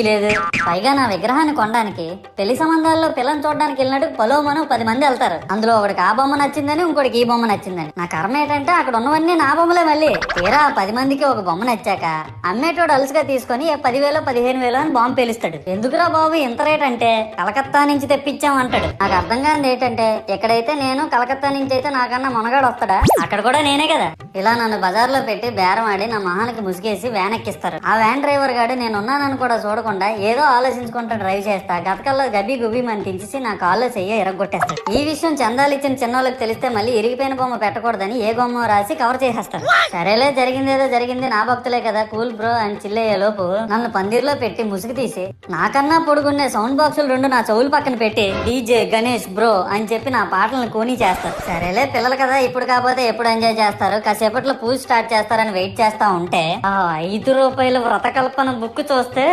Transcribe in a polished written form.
లేదు. పైగా నా విగ్రహాన్ని కొనడానికి పెళ్లి సంబంధాల్లో పిల్లని చూడడానికి వెళ్ళినట్టు పలోమను 10 మంది వెళ్తారు. అందులో ఒకడికి ఆ బొమ్మ నచ్చిందని, ఇంకోటికి ఈ బొమ్మ నచ్చిందని. నా కర్మ ఏంటంటే అక్కడ ఉన్నవన్నీ నా బొమ్మలే. మళ్ళీ తీరా 10 మందికి ఒక బొమ్మ నచ్చాక అమ్మేటోడు అలుసుగా తీసుకొని 10,000 15,000 అని బాంబు పేలుస్తాడు. ఎందుకురా బాబు ఇంత రేట్ అంటే కలకత్తా నుంచి తెప్పించాం అంటాడు. నాకు అర్థం కానిది ఏంటంటే ఎక్కడైతే నేను కలకత్తా నుంచి అయితే నాకన్నా మొనగాడు వస్తాడా, అక్కడ కూడా నేనే కదా. ఇలా నన్ను బజార్లో పెట్టి బేరం ఆడి నా మొహానికి ముసుగేసి వ్యాన్ ఎక్కిస్తారు. ఆ వ్యాన్ డ్రైవర్ గాడు నేనున్నానని కూడా చూడకుండా ఏదో ఆలోచించుకుంటూ డ్రైవ్ చేస్తా గతకల్లో గబ్బి గుబ్బి అని తించేసి నా కాల్లో చెయ్యి ఎరగొట్టేస్తాడు. ఈ విషయం చందాలు ఇచ్చిన చిన్నోళ్ళకి తెలిస్తే మళ్ళీ ఇరిగిపోయిన బొమ్మ పెట్టకూడదని ఏ బొమ్మ రాసి కవర్ చేసేస్తారు. సరేలే జరిగిందేదో జరిగింది, నా భక్తులే కదా కూల్ బ్రో అని చిల్లయ్యే లోపు నన్ను పందిర్లో పెట్టి ముసుగు తీసి నాకన్నా పొడుగున్నే సౌండ్ బాక్సులు 2 నా చెవుల పక్కన పెట్టి డీజే గణేష్ బ్రో అని చెప్పి నా పాటలను కూని చేస్తారు. సరేలే పిల్లలు కదా ఇప్పుడు కాకపోతే ఎప్పుడు ఎంజాయ్ చేస్తారు, కాసేపట్లో పూజ స్టార్ట్ చేస్తారని వెయిట్ చేస్తా ఉంటే ఆ 5 రూపాయల వ్రతకల్పన బుక్ చూస్తే